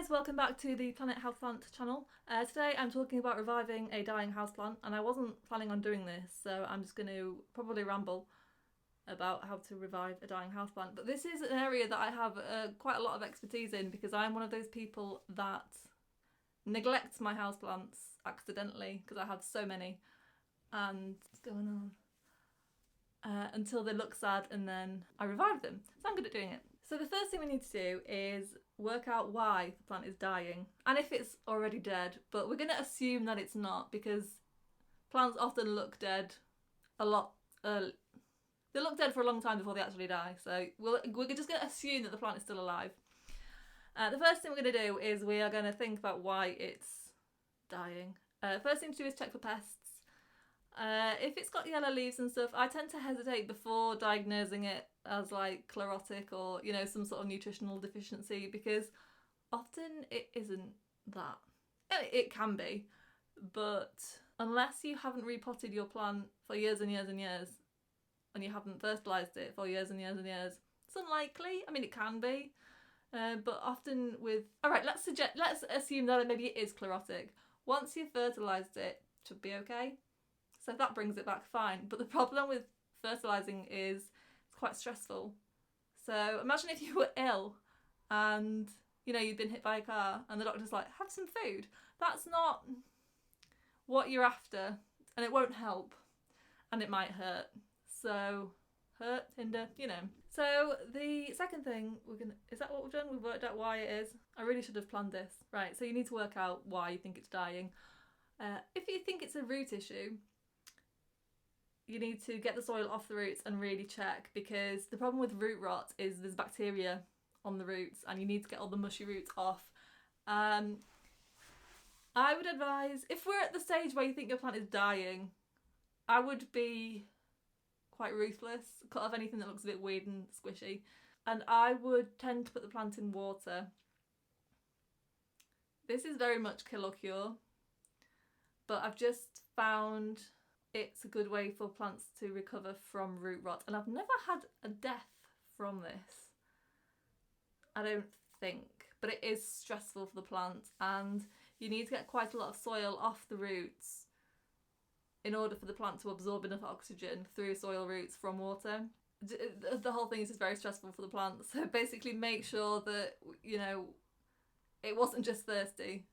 guys, welcome back to the Planet Houseplant channel. Today I'm talking about reviving a dying houseplant, and I wasn't planning on doing this, so I'm just going to probably ramble about how to revive a dying houseplant. But this is an area that I have quite a lot of expertise in, because I'm one of those people that neglects my houseplants accidentally, because I have so many, and what's going on? Until they look sad, and then I revive them. So I'm good at doing it. So the first thing we need to do is work out why the plant is dying, and if it's already dead, but we're going to assume that it's not, because plants often look dead a lot. They look dead for a long time before they actually die, so we're just going to assume that the plant is still alive. The first thing we're going to do is we are going to think about why it's dying. First thing to do is check for pests. If it's got yellow leaves and stuff, I tend to hesitate before diagnosing it as like chlorotic or, you know, some sort of nutritional deficiency, because often it isn't that. It can be, but unless you haven't repotted your plant for years and years and years, and you haven't fertilised it for years and years and years, it's unlikely. I mean, it can be, but often with... Alright, let's assume that maybe it is chlorotic. Once you've fertilised it, it should be okay. So if that brings it back, fine. But the problem with fertilising is it's quite stressful. So imagine if you were ill and, you know, you'd been hit by a car and the doctor's like, have some food. That's not what you're after, and it won't help, and it might hurt. So hurt, hinder, you know. So the second thing is that what we've done? We've worked out why it is. I really should have planned this. Right, so you need to work out why you think it's dying. If you think it's a root issue, you need to get the soil off the roots and really check, because the problem with root rot is there's bacteria on the roots and you need to get all the mushy roots off. I would advise, if we're at the stage where you think your plant is dying, I would be quite ruthless, cut off anything that looks a bit weird and squishy, and I would tend to put the plant in water. This is very much kill or cure, but I've just found it's a good way for plants to recover from root rot, and I've never had a death from this, I don't think, but it is stressful for the plant, and you need to get quite a lot of soil off the roots in order for the plant to absorb enough oxygen through soil roots from water. The whole thing is just very stressful for the plant, so basically make sure that, you know, it wasn't just thirsty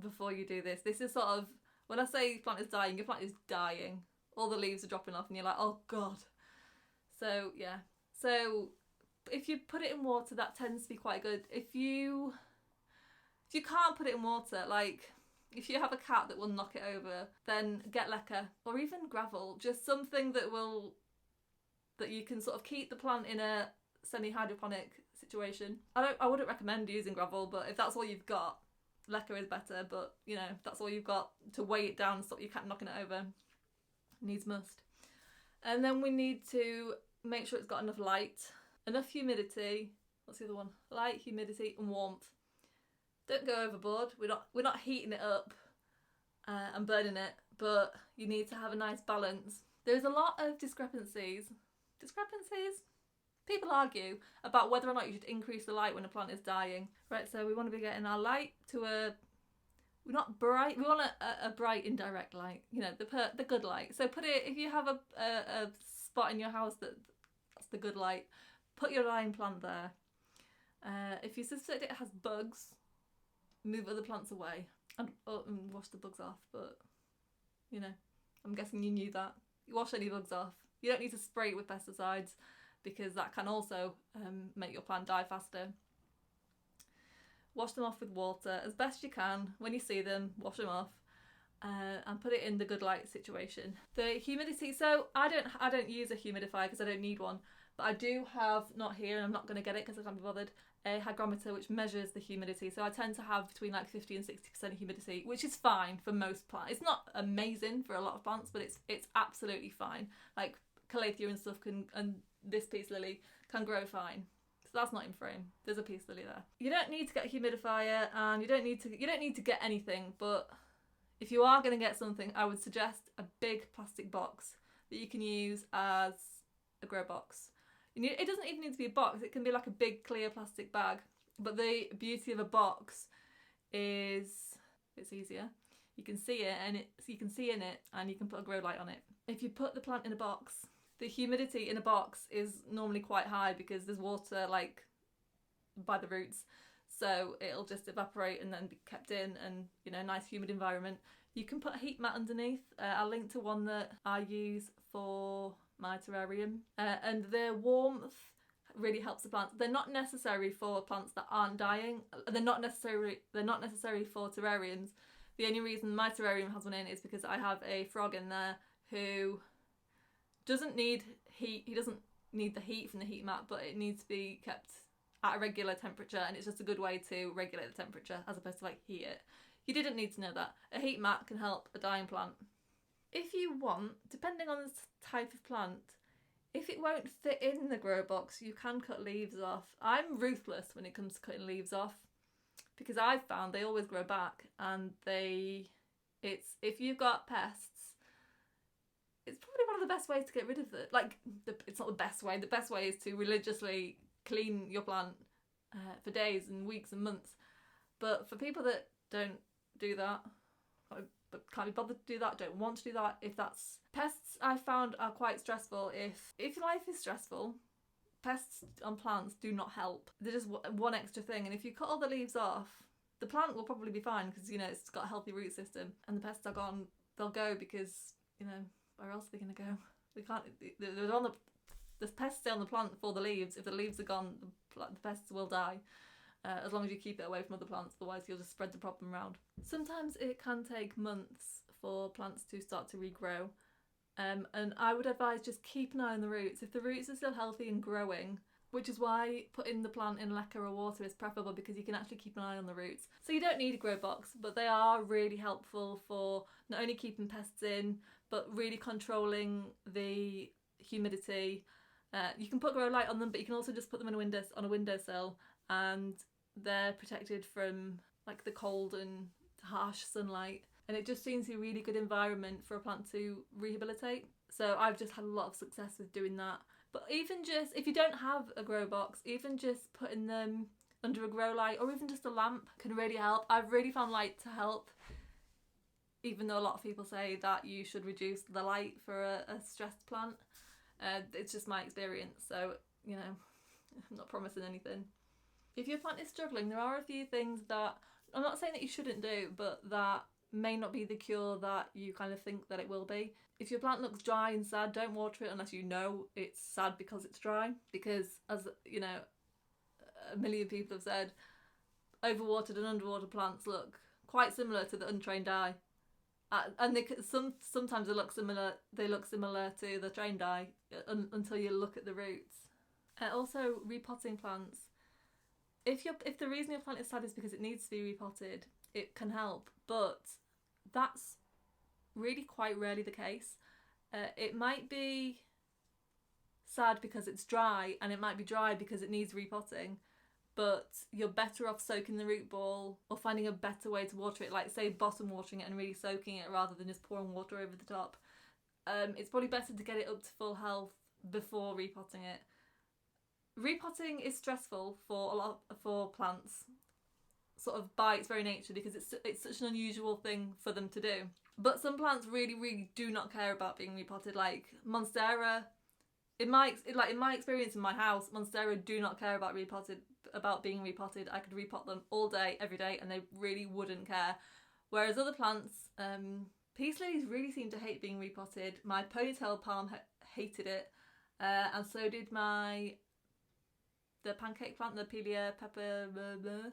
before you do this. This is sort of, when I say plant is dying, your plant is dying. All the leaves are dropping off and you're like, oh God. So yeah. So if you put it in water, that tends to be quite good. If you can't put it in water, like if you have a cat that will knock it over, then get leca or even gravel, just something that you can sort of keep the plant in a semi-hydroponic situation. I wouldn't recommend using gravel, but if that's all you've got, leca is better. But you know, if that's all you've got to weigh it down and stop your cat knocking it over, needs must. And then we need to make sure it's got enough light, enough humidity. What's the other one? Light, humidity, and warmth. Don't go overboard. We're not heating it up and burning it, but you need to have a nice balance. There's a lot of discrepancies. People argue about whether or not you should increase the light when a plant is dying. Right, so we want to be getting our light to we're not bright, we want a bright indirect light, you know, the good light. So put it, if you have a spot in your house that's the good light, put your dying plant there. If you suspect it has bugs, move other plants away and wash the bugs off. But, you know, I'm guessing you knew that. You wash any bugs off. You don't need to spray it with pesticides, because that can also make your plant die faster. Wash them off with water as best you can. When you see them, wash them off and put it in the good light situation. The humidity, so I don't use a humidifier because I don't need one, but I do have, not here and I'm not going to get it because I can't be bothered, a hygrometer which measures the humidity. So I tend to have between like 50 and 60% humidity, which is fine for most plants. It's not amazing for a lot of plants, but it's absolutely fine. Like calathea and stuff and this peace lily can grow fine. So that's not in frame. There's a peace lily there. You don't need to get a humidifier, and you don't need to get anything, but if you are going to get something, I would suggest a big plastic box that you can use as a grow box. It doesn't even need to be a box, it can be like a big clear plastic bag. But the beauty of a box it's easier. You can see it, and you can see in it, and you can put a grow light on it. If you put the plant in a box, the humidity in a box is normally quite high because there's water like by the roots, so it'll just evaporate and then be kept in, and you know, nice humid environment. You can put a heat mat underneath. I'll link to one that I use for my terrarium, and the warmth really helps the plants. They're not necessary for plants that aren't dying. They're not necessary for terrariums. The only reason my terrarium has one in is because I have a frog in there who doesn't need heat. He doesn't need the heat from the heat mat, but it needs to be kept at a regular temperature, and it's just a good way to regulate the temperature as opposed to like heat it. You didn't need to know that. A heat mat can help a dying plant. If you want, depending on the type of plant, if it won't fit in the grow box, you can cut leaves off. I'm ruthless when it comes to cutting leaves off because I've found they always grow back, and if you've got pests, it's probably one of the best ways to get rid of it. Like, it's not the best way. The best way is to religiously clean your plant for days and weeks and months. But for people that don't do that, but can't be bothered to do that, don't want to do that, if that's pests, I found are quite stressful. If life is stressful, pests on plants do not help. They're just one extra thing, and if you cut all the leaves off, the plant will probably be fine because, you know, it's got a healthy root system, and the pests are gone. They'll go because, you know, where else are they going to go? They can't. They're on the pests stay on the plant for the leaves. If the leaves are gone, the pests will die. As long as you keep it away from other plants, otherwise you'll just spread the problem around. Sometimes it can take months for plants to start to regrow, and I would advise just keep an eye on the roots. If the roots are still healthy and growing, which is why putting the plant in leca or water is preferable, because you can actually keep an eye on the roots. So you don't need a grow box, but they are really helpful for not only keeping pests in, but really controlling the humidity. You can put grow light on them, but you can also just put them on a windowsill, and they're protected from like the cold and harsh sunlight, and it just seems to be a really good environment for a plant to rehabilitate. So I've just had a lot of success with doing that. But even just if you don't have a grow box, even just putting them under a grow light or even just a lamp can really help. I've really found light to help, even though a lot of people say that you should reduce the light for a stressed plant. It's just my experience, so, you know, I'm not promising anything. If your plant is struggling, there are a few things that I'm not saying that you shouldn't do, but that may not be the cure that you kind of think that it will be. If your plant looks dry and sad, don't water it unless you know it's sad because it's dry. Because, as you know, a million people have said, overwatered and underwater plants look quite similar to the untrained eye. And sometimes they look similar to the trained eye until you look at the roots. Also, repotting plants. If the reason your plant is sad is because it needs to be repotted, it can help, but that's really quite rarely the case. It might be sad because it's dry, and it might be dry because it needs repotting, but you're better off soaking the root ball or finding a better way to water it, like say bottom watering it and really soaking it rather than just pouring water over the top. It's probably better to get it up to full health before repotting it. Repotting is stressful for plants, sort of by its very nature, because it's such an unusual thing for them to do. But some plants really, really do not care about being repotted. Like Monstera, in my experience in my house, Monstera do not care about being repotted. I could repot them all day, every day, and they really wouldn't care. Whereas other plants, peace lilies really seem to hate being repotted. My ponytail palm hated it, and so did the pancake plant, the Pelia peperomoides.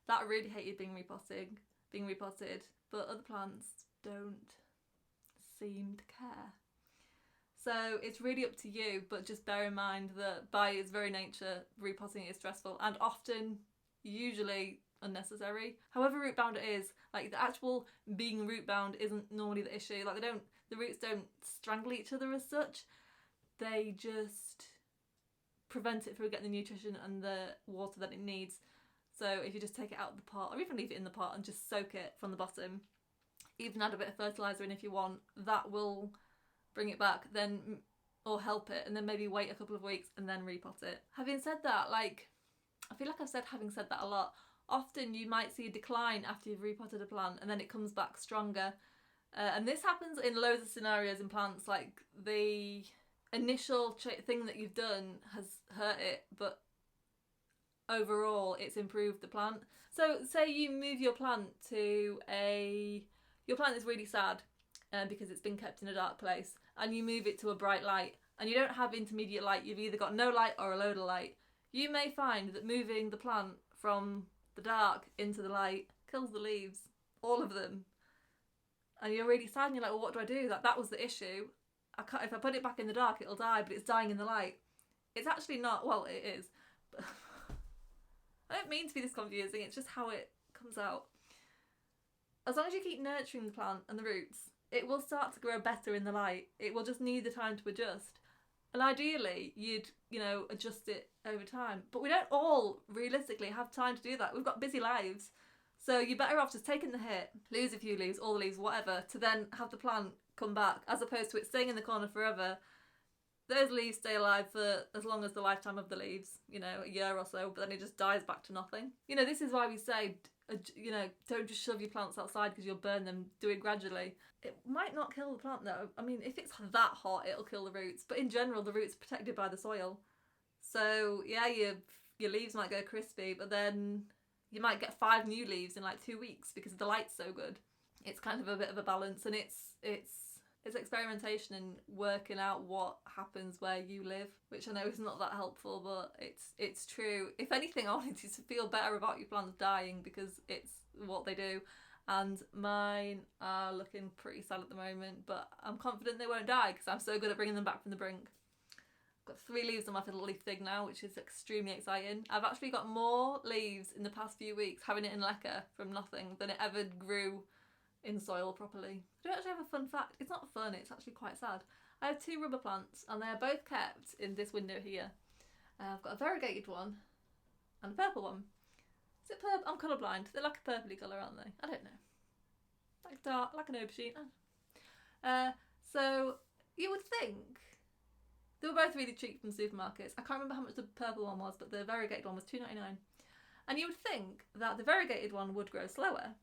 That really hated being repotted, but other plants don't seem to care. So it's really up to you, but just bear in mind that by its very nature, repotting is stressful and often, usually, unnecessary. However root bound it is, like the actual being root bound isn't normally the issue. Like the roots don't strangle each other as such. They just prevent it from getting the nutrition and the water that it needs. So if you just take it out of the pot, or even leave it in the pot and just soak it from the bottom, even add a bit of fertiliser in if you want, that will bring it back or help it, and then maybe wait a couple of weeks and then repot it. Having said that, like, I feel like having said that a lot, often you might see a decline after you've repotted a plant and then it comes back stronger. And this happens in loads of scenarios in plants, like the initial thing that you've done has hurt it, but overall it's improved the plant. So say you move your plant your plant is really sad because it's been kept in a dark place, and you move it to a bright light, and you don't have intermediate light, you've either got no light or a load of light. You may find that moving the plant from the dark into the light kills the leaves, all of them. And you're really sad and you're like, well, what do I do? That was the issue. If I put it back in the dark, it'll die, but it's dying in the light. It's actually not, well, it is. But I don't mean to be this confusing, it's just how it comes out. As long as you keep nurturing the plant and the roots, it will start to grow better in the light. It will just need the time to adjust. And ideally, you'd, adjust it over time. But we don't all, realistically, have time to do that. We've got busy lives. So you're better off just taking the hit, lose a few leaves, all the leaves, whatever, to then have the plant come back, as opposed to it staying in the corner forever. Those leaves stay alive for as long as the lifetime of the leaves, a year or so, but then it just dies back to nothing. This is why we say, don't just shove your plants outside because you'll burn them. Do it gradually. It might not kill the plant though. I mean, if it's that hot, it'll kill the roots. But in general, the roots are protected by the soil. So yeah, your leaves might go crispy, but then you might get 5 new leaves in like 2 weeks because the light's so good. It's kind of a bit of a balance, and it's experimentation and working out what happens where you live, which I know is not that helpful, but it's true. If anything, I wanted you to feel better about your plants dying because it's what they do. And mine are looking pretty sad at the moment, but I'm confident they won't die because I'm so good at bringing them back from the brink. I've got 3 leaves on my fiddle leaf fig now, which is extremely exciting. I've actually got more leaves in the past few weeks having it in leca from nothing than it ever grew in soil properly. I do actually have a fun fact. It's not fun, it's actually quite sad. I have 2 rubber plants and they are both kept in this window here. I've got a variegated one and a purple one. Is it purple? I'm colourblind. They're like a purpley colour, aren't they? I don't know. Like dark, like an aubergine. So you would think they were both really cheap from supermarkets. I can't remember how much the purple one was, but the variegated one was $2.99. And you would think that the variegated one would grow slower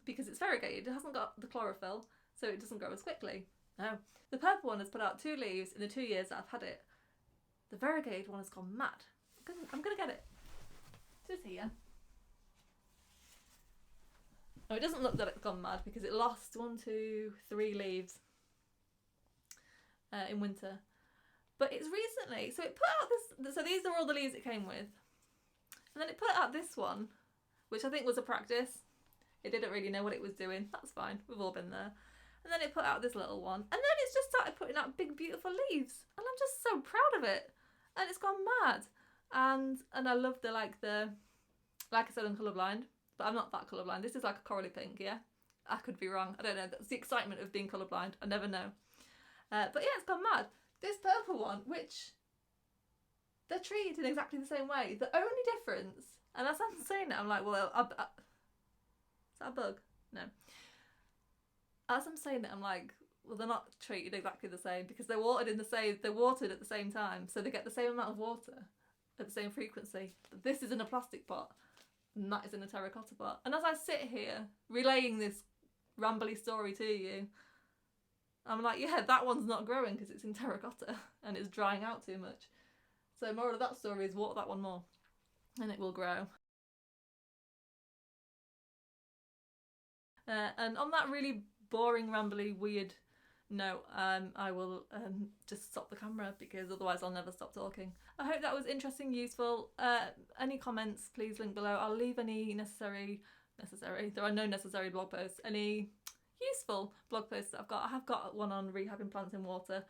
because it's variegated. It hasn't got the chlorophyll, so it doesn't grow as quickly. No. The purple one has put out 2 leaves in the 2 years that I've had it. The variegated one has gone mad. I'm gonna get it. It's here. No, it doesn't look that it's gone mad because it lost 1, 2, 3 leaves in winter. But it's recently, so it put out this, so these are all the leaves it came with. And then it put out this one, which I think was a practice. It didn't really know what it was doing. That's fine, we've all been there. And then it put out this little one. And then it's just started putting out big, beautiful leaves. And I'm just so proud of it. And it's gone mad. And I love like I said, I'm colourblind. But I'm not that colourblind. This is like a corally pink, yeah? I could be wrong. I don't know. That's the excitement of being colourblind. I never know. But yeah, it's gone mad. This purple one, which they're treated in exactly the same way. The only difference, and as I'm saying it, I'm like, well, is that a bug? No. As I'm saying it, I'm like, well, they're not treated exactly the same because they're watered at the same time, so they get the same amount of water at the same frequency. But this is in a plastic pot, and that is in a terracotta pot. And as I sit here relaying this rambly story to you, I'm like, yeah, that one's not growing because it's in terracotta and it's drying out too much. So moral of that story is water that one more and it will grow. And on that really boring, rambly, weird note, I will just stop the camera because otherwise I'll never stop talking. I hope that was interesting, useful. Any comments, please link below. I'll leave any necessary, there are no necessary blog posts, any useful blog posts that I've got. I have got one on rehabbing plants in water.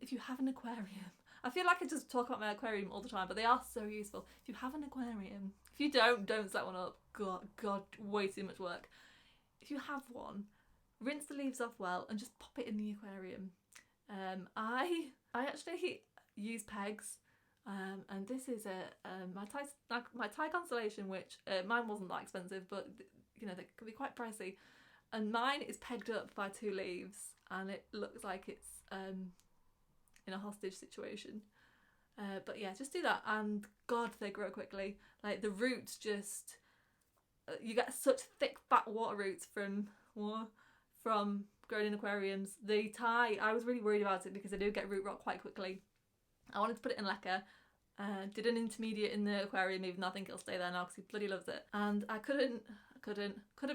If you have an aquarium, I feel like I just talk about my aquarium all the time, but they are so useful. If you have an aquarium, if you don't set one up. God, way too much work. If you have one, rinse the leaves off well and just pop it in the aquarium. I actually use pegs, and this is my Thai constellation, which mine wasn't that expensive, but they can be quite pricey. And mine is pegged up by 2 leaves, and it looks like it's in a hostage situation. But yeah, just do that, and God, they grow quickly. Like the roots just, you get such thick, fat water roots from growing in aquariums. I was really worried about it because they do get root rot quite quickly. I wanted to put it in leca. Did an intermediate in the aquarium, even though I think it'll stay there now because he bloody loves it. And I couldn't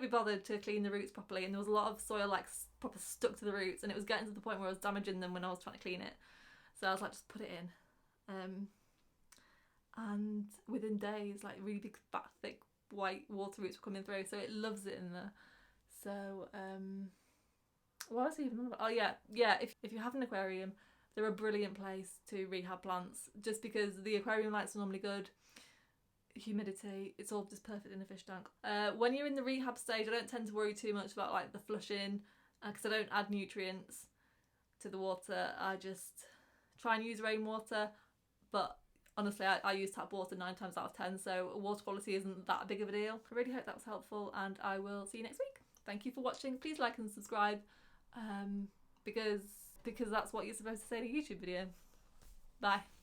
be bothered to clean the roots properly, and there was a lot of soil like proper stuck to the roots, and it was getting to the point where I was damaging them when I was trying to clean it. So I was like, just put it in. And within days, like really big, fat, thick, white water roots were coming through, so it loves it in there. So what was I even on about? Oh yeah, if you have an aquarium, they're a brilliant place to rehab plants, just because the aquarium lights are normally good, humidity, it's all just perfect in a fish tank. When you're in the rehab stage, I don't tend to worry too much about like the flushing, because I don't add nutrients to the water. I just try and use rainwater, but honestly I use tap water 9 times out of 10, so water quality isn't that big of a deal. I really hope that was helpful, and I will see you next week. Thank you for watching. Please like and subscribe, because that's what you're supposed to say in a YouTube video. Bye.